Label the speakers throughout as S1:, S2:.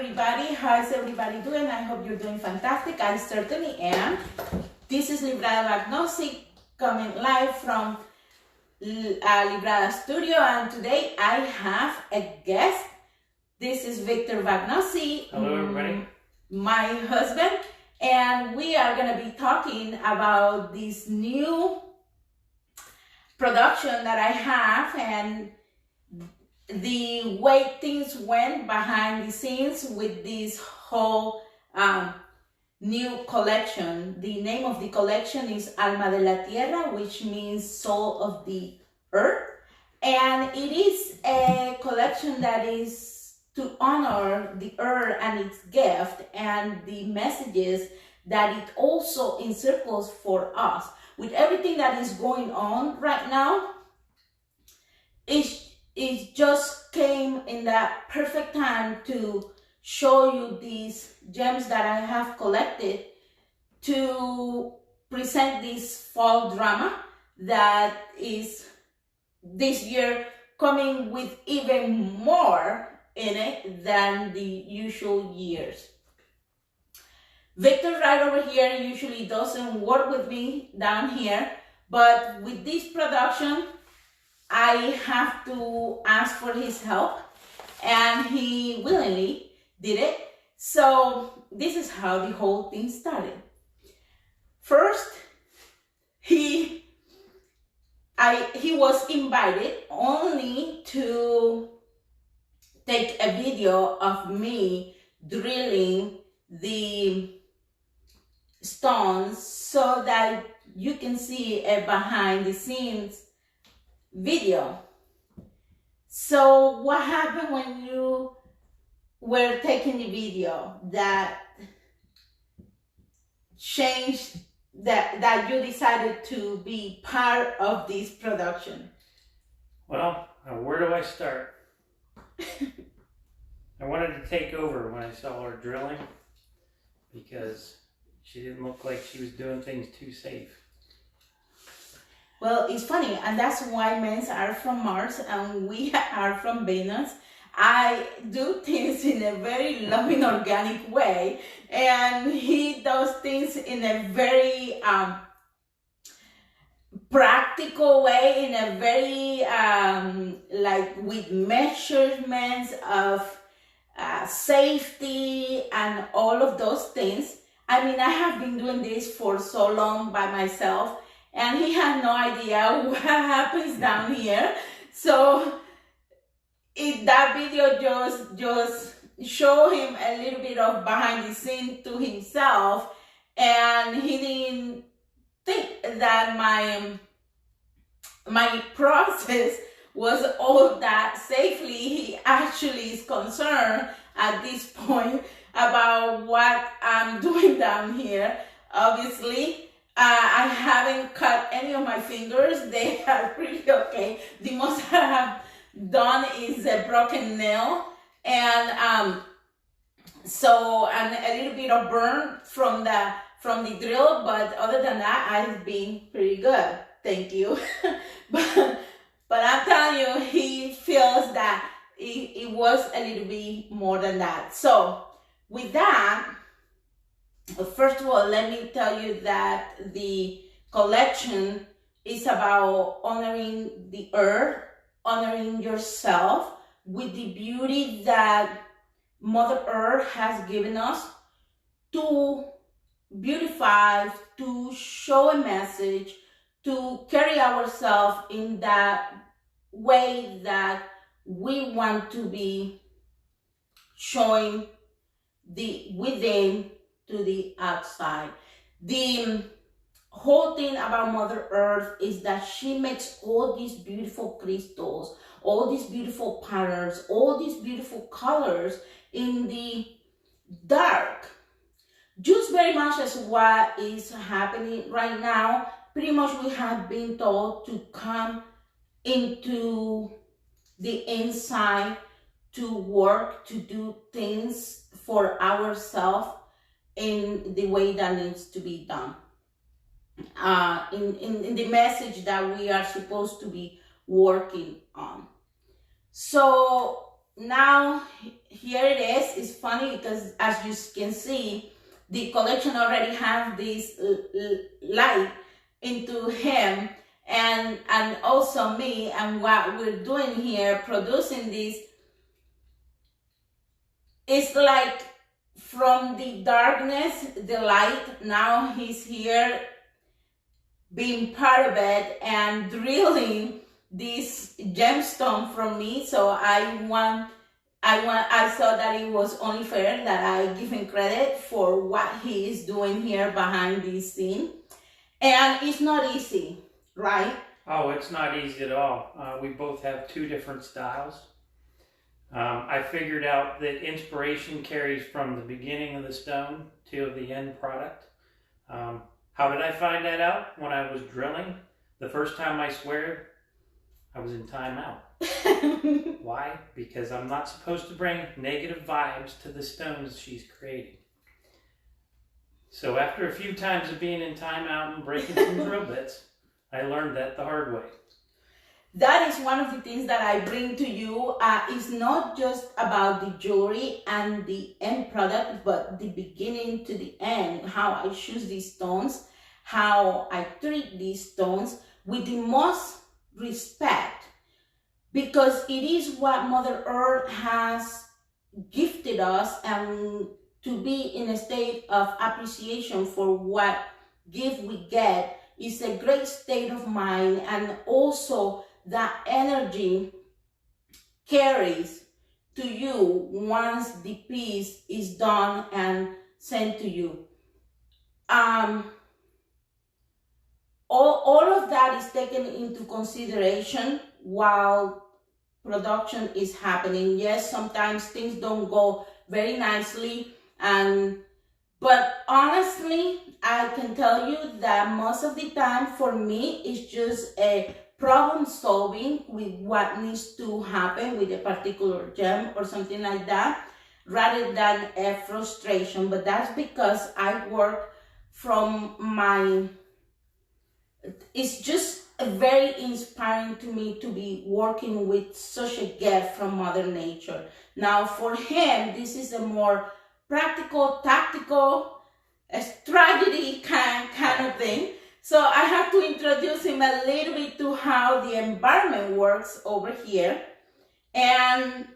S1: everybody. How's everybody doing? I hope you're doing fantastic. I certainly am. This is Librada Vagnosi coming live from Librada Studio, and today I have a guest. This is Victor Vagnosi.
S2: Hello, everybody.
S1: My husband, and we are going to be talking about this new production that I have and the way things went behind the scenes with this whole new collection. The name of the collection is Alma de la tierra, which means soul of the earth, and it is a collection that is to honor the earth and its gift and the messages that it also encircles for us. With everything that is going on right now, it just came in that perfect time to show you these gems that I have collected to present this fall drama that is this year coming with even more in it than the usual years. Victor right over here usually doesn't work with me down here, but with this production I have to ask for his help, and he willingly did it. So this is how the whole thing started. First, he was invited only to take a video of me drilling the stones so that you can see a behind the scenes video. So what happened when you were taking the video that changed that you decided to be part of this production?
S2: Well, where do I start? I wanted to take over when I saw her drilling because she didn't look like she was doing things too safe.
S1: Well, it's funny, and that's why men are from Mars and we are from Venus. I do things in a very loving, organic way, and he does things in a very practical way, in a very like with measurements of safety and all of those things. I mean, I have been doing this for so long by myself, and he had no idea what happens down here. So that video just show him a little bit of behind the scene to himself, and he didn't think that my process was all that safely. He actually is concerned at this point about what I'm doing down here. Obviously, I haven't cut any of my fingers. They are pretty okay. The most I have done is a broken nail, and so and a little bit of burn from the drill, but other than that, I've been pretty good. Thank you. but I'm telling you, he feels that it was a little bit more than that. So with that, first of all, let me tell you that the collection is about honoring the earth, honoring yourself with the beauty that Mother Earth has given us, to beautify, to show a message, to carry ourselves in that way that we want to be showing the within to the outside. The whole thing about Mother Earth is that she makes all these beautiful crystals, all these beautiful patterns, all these beautiful colors in the dark. Just very much as what is happening right now. Pretty much we have been told to come into the inside, to work, to do things for ourselves in the way that needs to be done. In the message that we are supposed to be working on. So now here it is. It's funny because as you can see, the collection already have this light into him and also me, and what we're doing here, producing this, is like from the darkness, the light. Now he's here being part of it and drilling this gemstone from me. So I thought that it was only fair that I give him credit for what he is doing here behind this scene. And it's not easy, right?
S2: Oh, it's not easy at all. We both have two different styles. I figured out that inspiration carries from the beginning of the stone to the end product. How did I find that out? When I was drilling, the first time, I swear, I was in timeout. Why? Because I'm not supposed to bring negative vibes to the stones she's creating. So after a few times of being in timeout and breaking some drill bits, I learned that the hard way.
S1: That is one of the things that I bring to you. It's not just about the jewelry and the end product, but the beginning to the end, how I choose these stones, how I treat these stones with the most respect, because it is what Mother Earth has gifted us, and to be in a state of appreciation for what gift we get is a great state of mind, and also that energy carries to you once the piece is done and sent to you. All of that is taken into consideration while production is happening. Yes, sometimes things don't go very nicely, but honestly, I can tell you that most of the time for me, it's just a problem solving with what needs to happen with a particular gem or something like that, rather than a frustration. But that's because I work from it's just very inspiring to me to be working with such a gift from Mother Nature. Now for him, this is a more practical, tactical, a strategy kind of thing. So I have to introduce him a little bit to how the environment works over here. And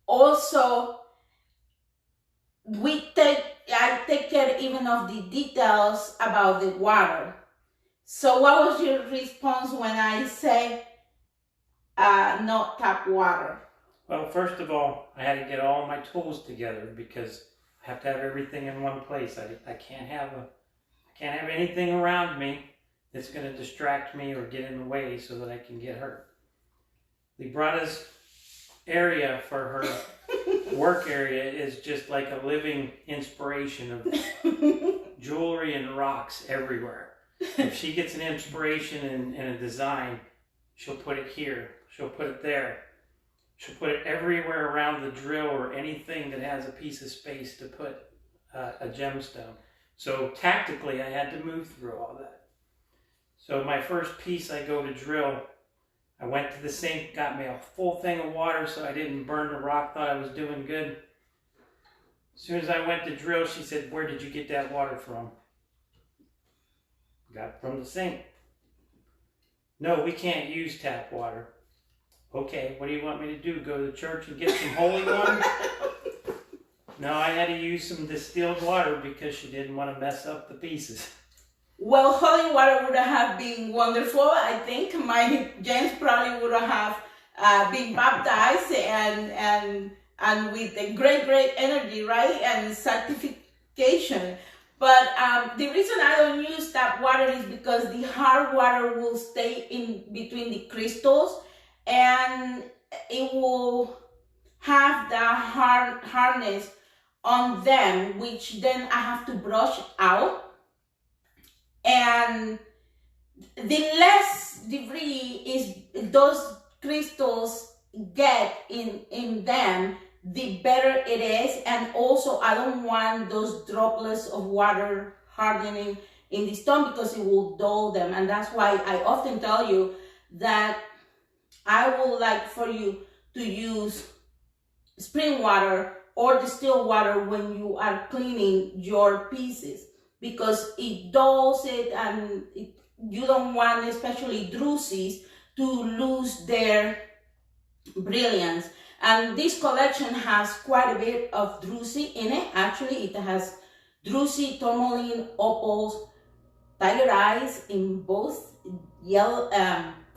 S1: also I take care even of the details about the water. So what was your response when I say not tap water?
S2: Well, first of all, I had to get all my tools together because I have to have everything in one place. I can't have anything around me that's going to distract me or get in the way so that I can get hurt. Librata's area for her work area is just like a living inspiration of jewelry and rocks everywhere. If she gets an inspiration in a design, she'll put it here, she'll put it there. She'll put it everywhere around the drill or anything that has a piece of space to put a gemstone. So tactically, I had to move through all that. So my first piece I go to drill, I went to the sink, got me a full thing of water so I didn't burn the rock, thought I was doing good. As soon as I went to drill, she said, "Where did you get that water from?" "Got it from the sink." "No, we can't use tap water." "Okay, what do you want me to do? Go to the church and get some holy water?" No, I had to use some distilled water because she didn't want to mess up the pieces.
S1: Well, holy water would have been wonderful. I think my gems probably would have been baptized and with a great energy, right? And sanctification. But the reason I don't use tap water is because the hard water will stay in between the crystals and it will have that hardness on them, which then I have to brush out. And the less debris is those crystals get in them, the better it is. And also I don't want those droplets of water hardening in the stone because it will dull them. And that's why I often tell you that I would like for you to use spring water or distilled water when you are cleaning your pieces, because it dulls it, and you don't want especially druses to lose their brilliance. And this collection has quite a bit of druzy in it. Actually, it has druzy, tourmaline, opals, tiger eyes in both yellow,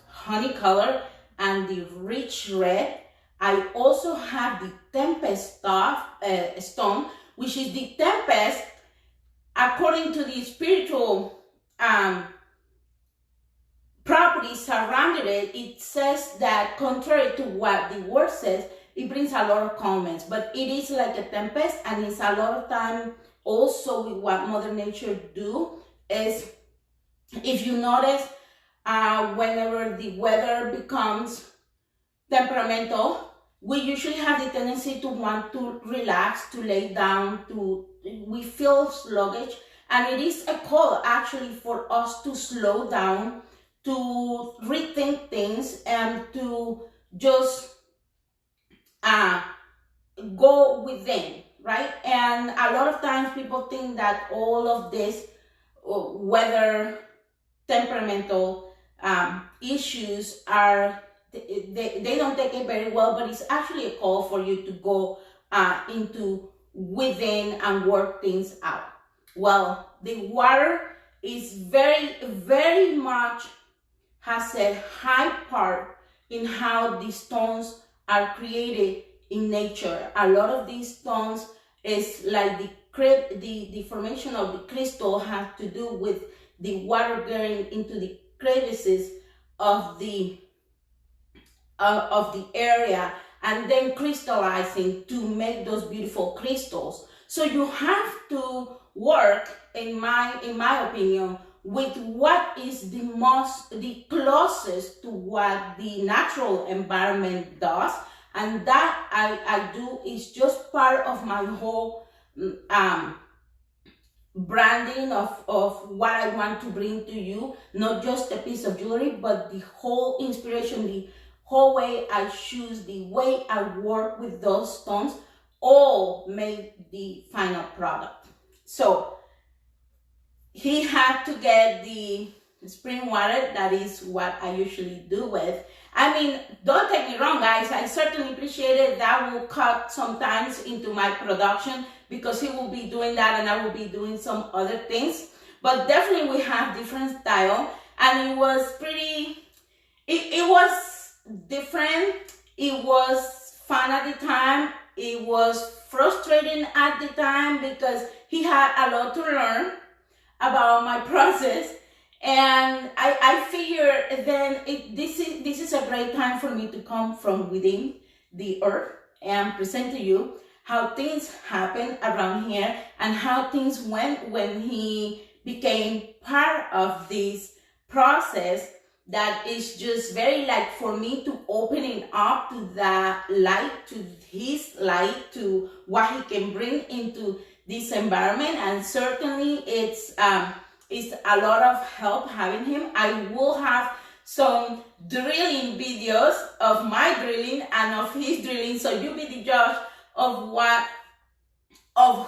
S1: honey color, and the rich red. I also have the tempest stone, which is the tempest according to the spiritual properties surrounded it. It says that contrary to what the word says, it brings a lot of comments, but it is like a tempest, and it's a lot of time also with what Mother Nature do is, if you notice, whenever the weather becomes temperamental, we usually have the tendency to want to relax, to lay down, we feel sluggish, and it is a call actually for us to slow down, to rethink things, and to just go within, right? And a lot of times people think that all of this weather temperamental issues are, they don't take it very well, but it's actually a call for you to go into within and work things out. Well, the water is very, very much has a high part in how these stones are created in nature. A lot of these stones is like the formation of the crystal has to do with the water getting into the crevices of the area and then crystallizing to make those beautiful crystals. So you have to work, in my opinion, with what is the closest to what the natural environment does. And that I do is just part of my whole branding of what I want to bring to you, not just a piece of jewelry, but the whole inspiration, the whole way I choose, the way I work with those stones, all made the final product. So he had to get the spring water. That is what I usually do with. I mean, don't take me wrong, guys. I certainly appreciate it. That will cut sometimes into my production because he will be doing that and I will be doing some other things. But definitely we have different style, and it was pretty, it was different. It was fun at the time. It was frustrating at the time because he had a lot to learn about my process, and I figured then this is a great time for me to come from within the earth and present to you how things happen around here and how things went when he became part of this process. That is just very like for me to opening up to that light, to his light, to what he can bring into this environment. And certainly it's a lot of help having him. I will have some drilling videos of my drilling and of his drilling, so you be the judge of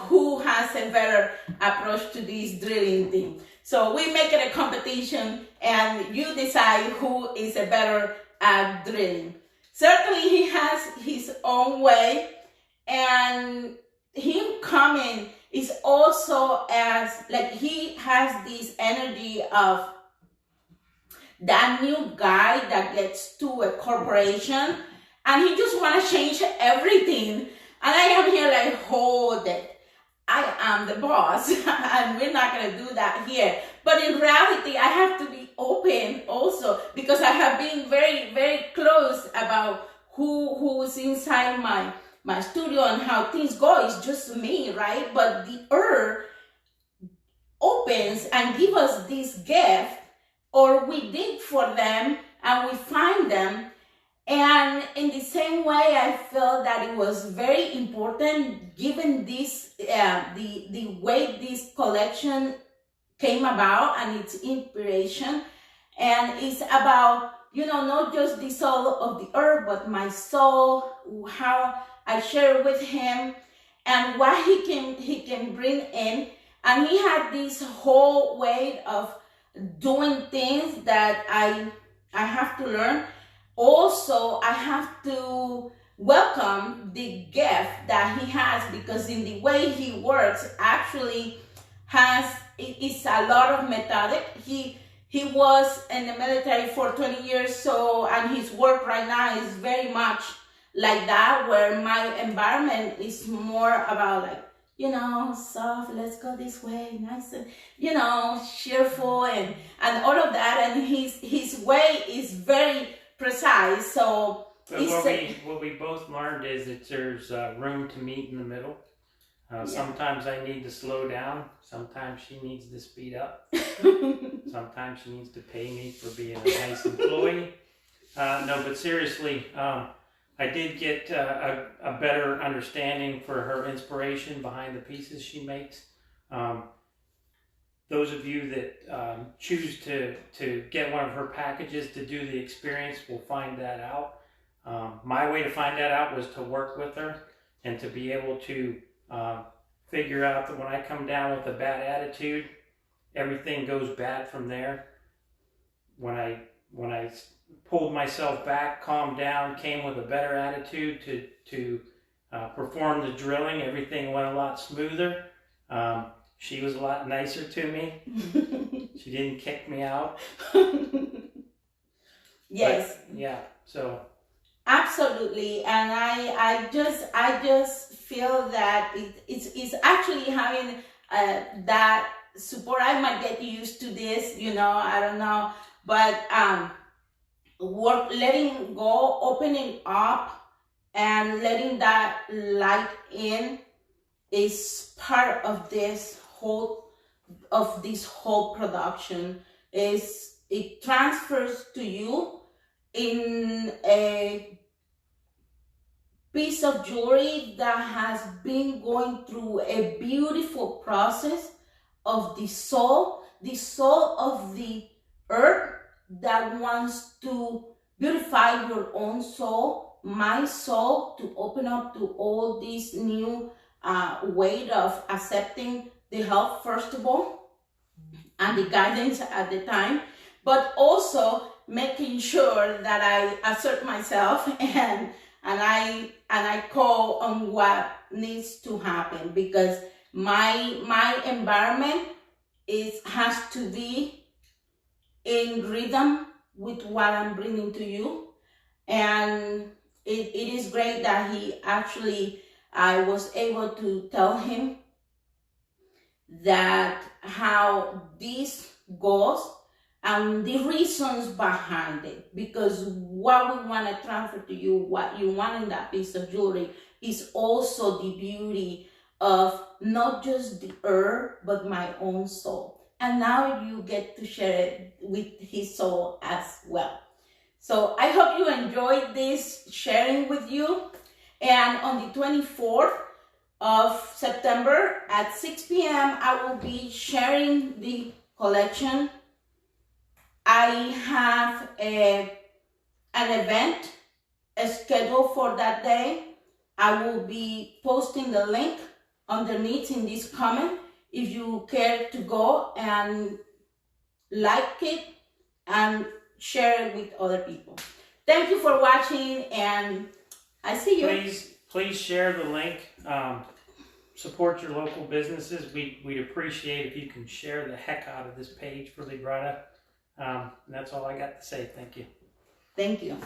S1: who has a better approach to this drilling thing. So we make it a competition and you decide who is a better at drilling. Certainly he has his own way, and him coming is also as like he has this energy of that new guy that gets to a corporation and he just want to change everything. And I am here like, hold it. I am the boss and we're not going to do that here. But in reality, I have to be open also because I have been very, very close about who's inside my studio and how things go. It's just me, right? But the earth opens and gives us this gift, or we dig for them and we find them. And in the same way, I felt that it was very important, given this, the way this collection came about and its inspiration. And it's about not just the soul of the earth, but my soul, how I share with him and what he can bring in. And he had this whole way of doing things that I have to learn. Also, I have to welcome the gift that he has, because in the way he works actually it's a lot of methodic. He was in the military for 20 years, so, and his work right now is very much like that, where my environment is more about like, soft, let's go this way, nice and, cheerful and all of that. And his way is very precise. So
S2: but what we both learned is that there's room to meet in the middle. Sometimes I need to slow down. Sometimes she needs to speed up. Sometimes she needs to pay me for being a nice employee. No, but seriously, I did get a better understanding for her inspiration behind the pieces she makes. Those of you that choose to get one of her packages to do the experience will find that out. My way to find that out was to work with her and to be able to figure out that when I come down with a bad attitude, everything goes bad from there. When I pulled myself back, calmed down, came with a better attitude to perform the drilling, everything went a lot smoother. She was a lot nicer to me. She didn't kick me out.
S1: Yes.
S2: But, yeah. So.
S1: Absolutely, and I just feel that it's actually having that support. I might get used to this, I don't know, but letting go, opening up, and letting that light in is part of this whole production. It transfers to you in a piece of jewelry that has been going through a beautiful process of the soul of the earth that wants to beautify your own soul, my soul, to open up to all this new way of accepting the help, first of all, and the guidance at the time, but also making sure that I assert myself and I call on what needs to happen, because my environment has to be in rhythm with what I'm bringing to you. And it is great that I was able to tell him that how this goes and the reasons behind it, because what we want to transfer to you, what you want in that piece of jewelry, is also the beauty of not just the earth, but my own soul. And now you get to share it with his soul as well. So I hope you enjoyed this sharing with you. And on the 24th of September at 6 p.m., I will be sharing the collection. I have an event scheduled for that day. I will be posting the link underneath in this comment if you care to go and like it and share it with other people. Thank you for watching, and I see you.
S2: Please share the link. Support your local businesses. We'd appreciate if you can share the heck out of this page for Librata. That's all I got to say. Thank you.
S1: Thank you.